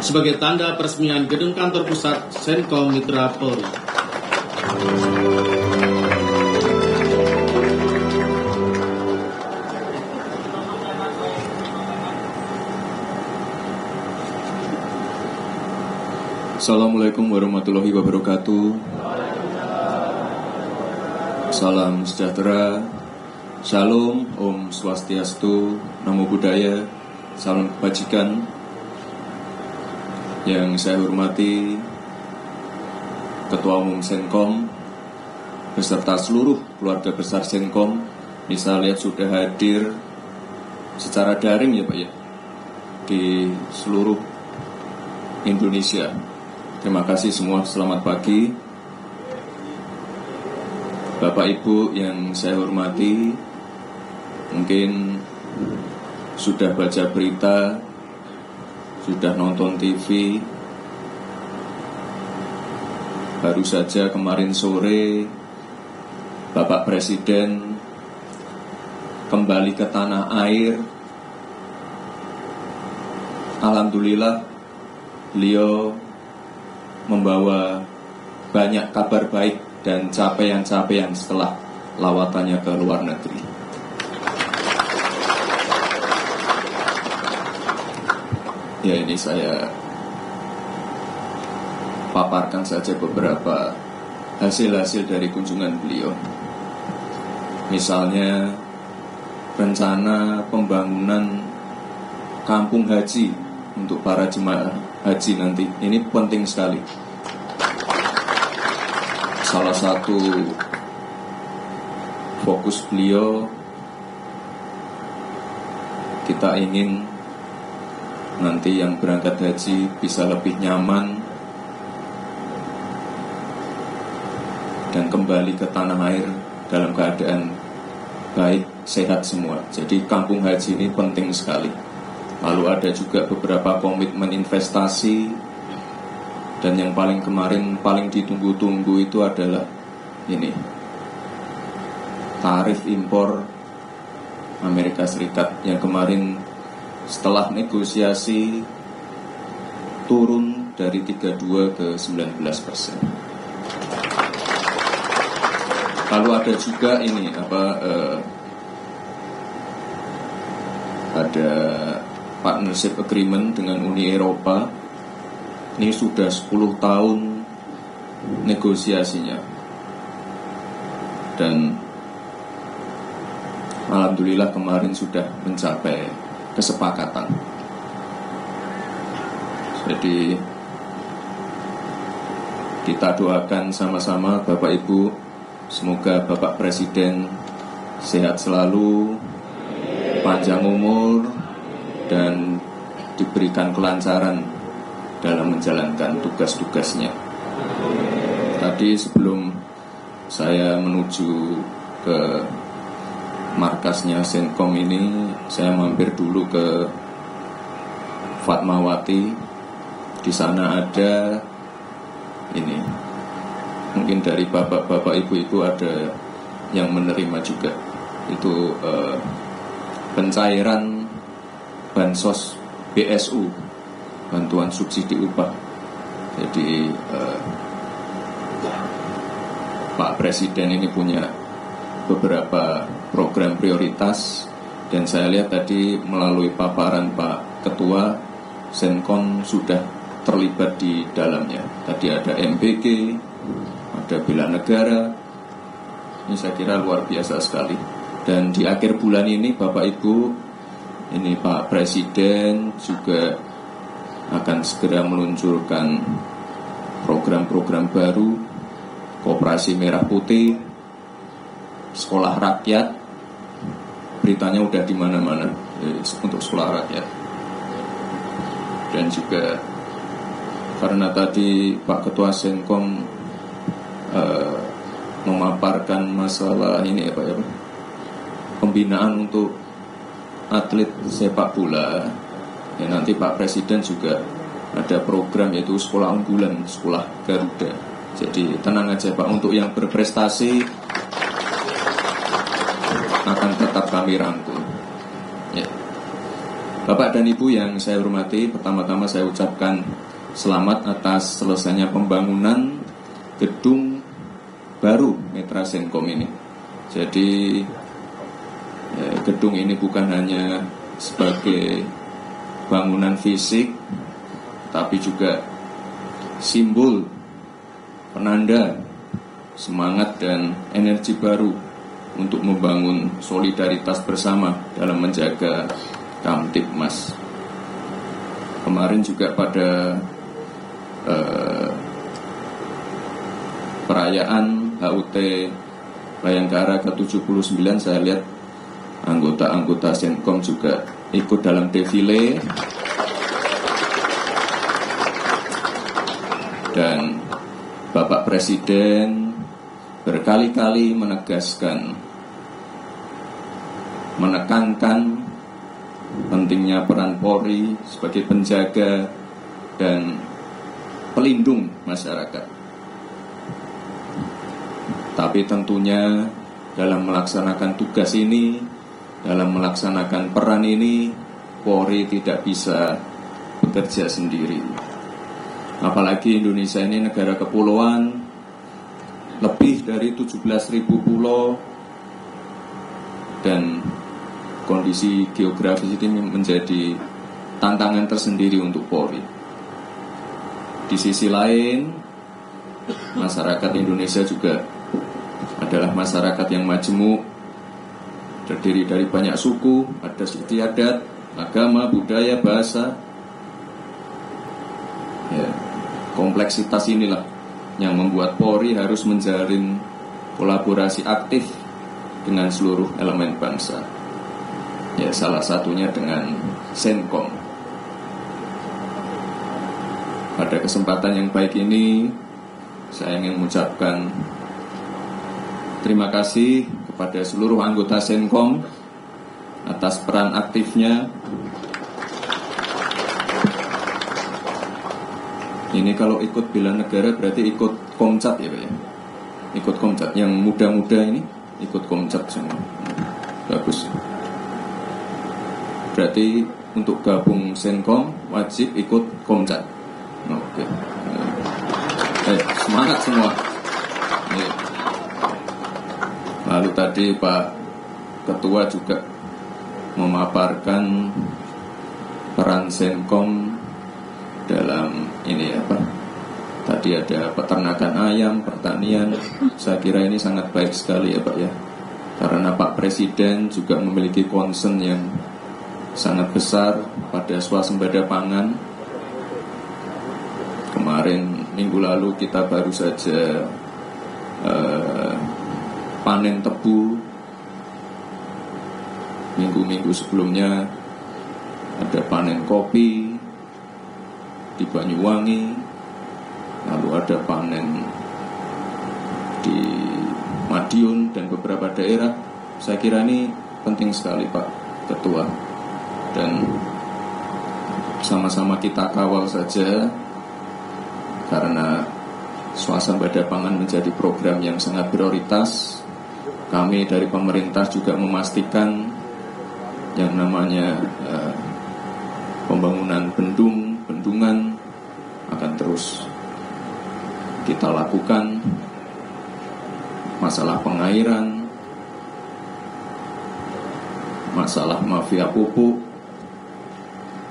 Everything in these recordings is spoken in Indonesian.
sebagai tanda peresmian gedung kantor pusat Senkom Mitra Polri. Assalamualaikum warahmatullahi wabarakatuh. Salam sejahtera, Shalom, Om Swastiastu, Namo Buddhaya, salam kebajikan. Yang saya hormati Ketua Umum Senkom beserta seluruh keluarga besar Senkom, bisa lihat sudah hadir secara daring ya Pak ya, di seluruh Indonesia. Terima kasih semua, selamat pagi. Bapak Ibu yang saya hormati, mungkin sudah baca berita, sudah nonton TV. Baru saja kemarin sore Bapak Presiden kembali ke tanah air. Alhamdulillah beliau membawa banyak kabar baik dan capaian-capaian setelah lawatannya ke luar negeri. Ya, ini saya paparkan saja beberapa hasil-hasil dari kunjungan beliau. Misalnya rencana pembangunan kampung haji untuk para jemaah haji nanti. Ini penting sekali. Salah satu fokus beliau, kita ingin nanti yang berangkat haji bisa lebih nyaman dan kembali ke tanah air dalam keadaan baik, sehat semua. Jadi kampung haji ini penting sekali. Lalu ada juga beberapa komitmen investasi, dan yang paling kemarin paling ditunggu-tunggu itu adalah ini, tarif impor Amerika Serikat yang kemarin setelah negosiasi turun dari 32 ke 19%. Lalu ada juga ini ada partnership agreement dengan Uni Eropa. Ini sudah 10 tahun negosiasinya, dan alhamdulillah kemarin sudah mencapai kesepakatan. Jadi kita doakan sama-sama Bapak Ibu, semoga Bapak Presiden sehat selalu, panjang umur, dan diberikan kelancaran dalam menjalankan tugas-tugasnya. Tadi sebelum saya menuju ke markasnya Senkom ini, saya mampir dulu ke Fatmawati. Di sana ada ini, mungkin dari bapak-bapak, ibu-ibu ada yang menerima juga. Itu pencairan bansos BSU, bantuan subsidi upah. Jadi Pak Presiden ini punya beberapa program prioritas, dan saya lihat tadi melalui paparan Pak Ketua, Senkom sudah terlibat di dalamnya. Tadi ada MBG, ada Bela Negara. Ini saya kira luar biasa sekali. Dan di akhir bulan ini Bapak Ibu, ini Pak Presiden juga akan segera meluncurkan program-program baru, Koperasi Merah Putih, Sekolah Rakyat. Beritanya udah di mana-mana untuk Sekolah Rakyat. Dan juga karena tadi Pak Ketua Senkom memaparkan masalah ini pembinaan untuk atlet sepak bola, ya nanti Pak Presiden juga ada program yaitu sekolah unggulan, sekolah Garuda. Jadi tenang aja Pak, untuk yang berprestasi akan tetap kami rangkul. Ya. Bapak dan Ibu yang saya hormati, pertama-tama saya ucapkan selamat atas selesainya pembangunan gedung baru Mitra Senkom ini. Jadi gedung ini bukan hanya sebagai bangunan fisik, tapi juga simbol penanda semangat dan energi baru untuk membangun solidaritas bersama dalam menjaga Kamtibmas. Kemarin juga pada perayaan HUT Bayangkara ke-79 saya lihat anggota-anggota Senkom juga ikut dalam defile dan Bapak Presiden berkali-kali menekankan pentingnya peran Polri sebagai penjaga dan pelindung masyarakat. Tapi tentunya dalam melaksanakan tugas ini, dalam melaksanakan peran ini, Polri tidak bisa bekerja sendiri. Apalagi Indonesia ini negara kepulauan, lebih dari 17.000 pulau, dan kondisi geografis ini menjadi tantangan tersendiri untuk Polri. Di sisi lain, masyarakat Indonesia juga adalah masyarakat yang majemuk, terdiri dari banyak suku, adat istiadat, agama, budaya, bahasa. Ya, kompleksitas inilah yang membuat Polri harus menjalin kolaborasi aktif dengan seluruh elemen bangsa. Ya, salah satunya dengan Senkom. Pada kesempatan yang baik ini, saya ingin mengucapkan terima kasih kepada seluruh anggota Senkom atas peran aktifnya. Ini kalau ikut bela negara berarti ikut Komcat ya Pak ya? Ikut Komcat, yang muda-muda ini ikut Komcat semua. Bagus. Berarti untuk gabung Senkom wajib ikut Komcat. Oke. Semangat semua. Lalu tadi Pak Ketua juga memaparkan peran Senkom dalam ini apa? Tadi ada peternakan ayam, pertanian. Saya kira ini sangat baik sekali ya Pak ya. Karena Pak Presiden juga memiliki concern yang sangat besar pada swasembada pangan. Kemarin minggu lalu kita baru saja panen tebu. Minggu-minggu sebelumnya ada panen kopi di Banyuwangi, lalu ada panen di Madiun dan beberapa daerah. Saya kira ini penting sekali Pak Ketua, dan sama-sama kita kawal saja, karena swasembada pangan menjadi program yang sangat prioritas. Kami dari pemerintah juga memastikan yang namanya pembangunan bendungan akan terus kita lakukan. Masalah pengairan, masalah mafia pupuk,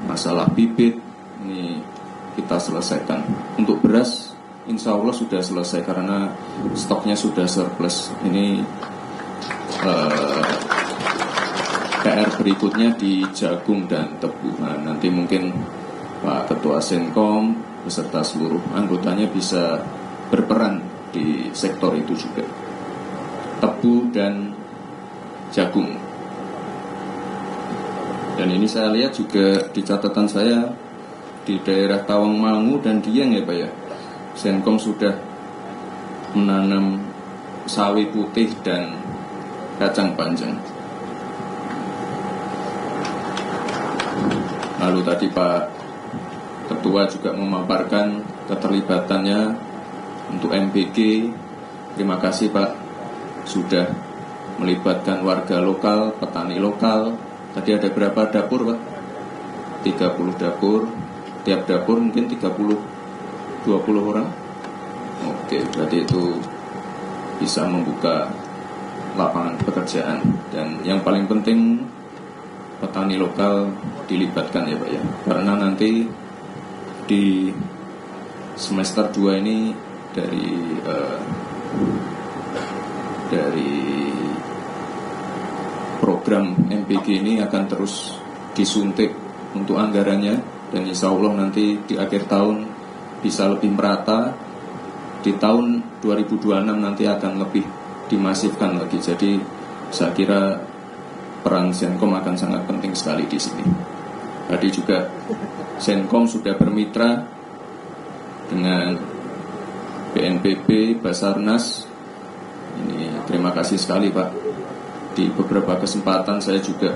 masalah bibit, ini kita selesaikan. Untuk beras, insya Allah sudah selesai karena stoknya sudah surplus. Ini PR berikutnya di jagung dan tebu. Nah, nanti mungkin Pak Ketua Senkom beserta seluruh anggotanya bisa berperan di sektor itu juga, tebu dan jagung. Dan ini saya lihat juga di catatan saya di daerah Tawangmangu dan Dieng ya Pak ya, Senkom sudah menanam sawi putih dan kacang panjang. Lalu tadi Pak Ketua juga memaparkan keterlibatannya untuk MBG. Terima kasih Pak, sudah melibatkan warga lokal, petani lokal. Tadi ada berapa dapur Pak? 30 dapur, tiap dapur mungkin 20 orang. Oke, berarti itu bisa membuka lapangan pekerjaan. Dan yang paling penting petani lokal dilibatkan ya Pak ya, karena nanti di semester 2 ini dari program MPG ini akan terus disuntik untuk anggarannya, dan insya Allah nanti di akhir tahun bisa lebih merata. Di tahun 2026 nanti akan lebih dimasifkan lagi. Jadi saya kira peran Senkom akan sangat penting sekali di sini. Tadi juga Senkom sudah bermitra dengan BNPB, Basarnas. Ini terima kasih sekali Pak. Di beberapa kesempatan saya juga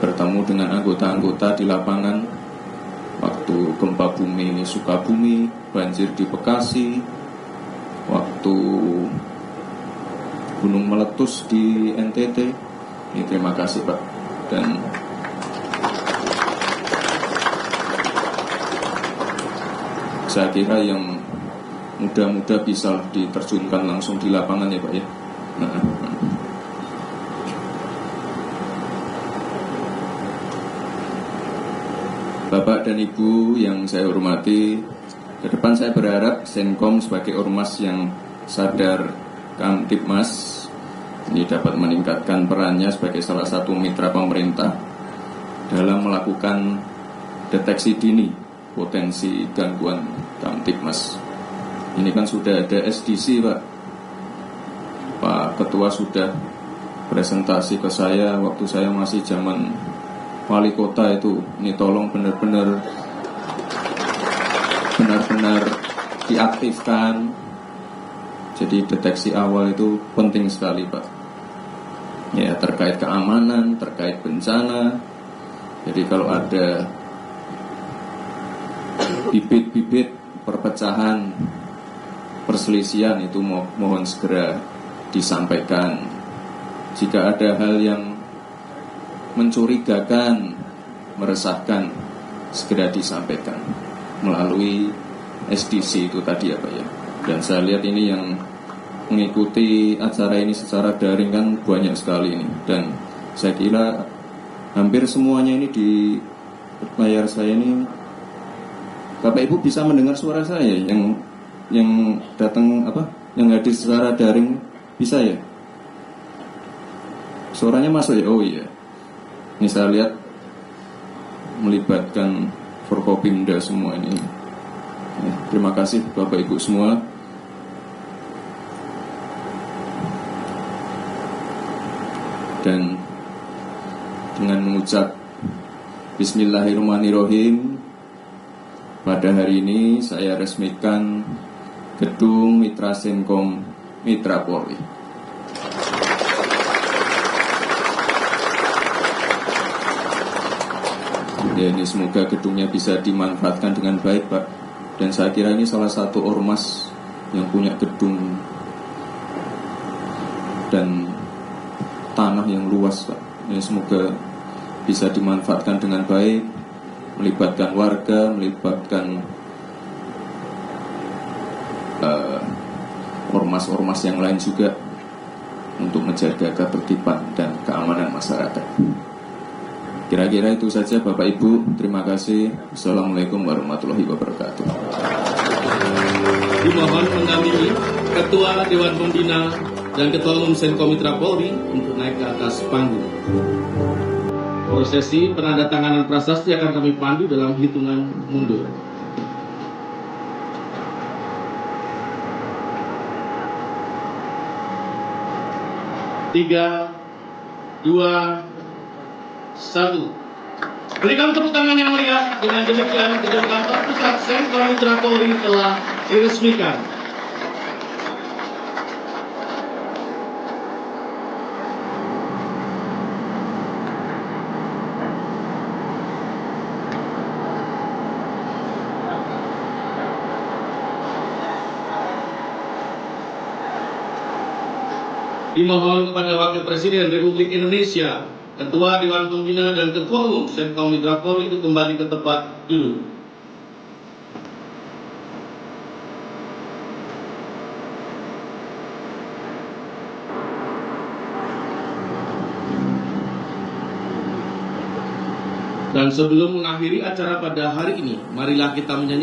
bertemu dengan anggota-anggota di lapangan. Waktu gempa bumi Sukabumi, banjir di Bekasi, waktu gunung meletus di NTT. Ini terima kasih Pak. Dan saya kira yang muda-muda bisa diterjunkan langsung di lapangan ya Pak ya. Bapak dan Ibu yang saya hormati, ke depan saya berharap Senkom sebagai ormas yang sadar Kamtibmas ini dapat meningkatkan perannya sebagai salah satu mitra pemerintah dalam melakukan deteksi dini potensi gangguan Kamtibmas. Ini kan sudah ada SDC Pak. Pak Ketua sudah presentasi ke saya waktu saya masih zaman wali kota itu. Ini tolong benar-benar diaktifkan. Jadi deteksi awal itu penting sekali Pak. Ya, terkait keamanan, terkait bencana. Jadi kalau ada bibit-bibit perpecahan, perselisihan itu mohon segera disampaikan. Jika ada hal yang mencurigakan, meresahkan, segera disampaikan melalui SDC itu tadi ya Pak ya. Dan saya lihat ini yang mengikuti acara ini secara daring kan banyak sekali ini. Dan saya kira hampir semuanya ini di layar saya ini, Bapak Ibu bisa mendengar suara saya yang datang yang hadir secara daring bisa ya? Suaranya masuk ya? Oh iya. Ini saya lihat melibatkan Forkopimda semua ini. Ya, terima kasih Bapak Ibu semua. Dan dengan mengucap Bismillahirrahmanirrahim, pada hari ini saya resmikan Gedung Mitra Senkom Mitra Polri. Ya, ini semoga gedungnya bisa dimanfaatkan dengan baik Pak. Dan saya kira ini salah satu ormas yang punya gedung dan tanah yang luas Pak. Ini semoga bisa dimanfaatkan dengan baik, melibatkan warga, melibatkan ormas-ormas yang lain juga untuk menjaga ketertiban dan keamanan masyarakat. Kira-kira itu saja Bapak Ibu, terima kasih. Assalamualaikum warahmatullahi wabarakatuh. Dimohon mendampingi Ketua Dewan Pembina dan Ketua Umum Senkom Mitra Polri untuk naik ke atas panggung. Prosesi penandatanganan prasasti akan kami pandu dalam hitungan mundur. 3, 2, 1. Berikan tepuk tangan yang meriah. Dengan demikian gedung kantor pusat Senkom Mitra Polri telah diresmikan. Dimohon kepada Wakil Presiden Republik Indonesia Ketua Dewan Pembina dan Ketua Umum Senkom Mitra Polri itu kembali ke tempat duduk. Dan sebelum mengakhiri acara pada hari ini, marilah kita menyanyi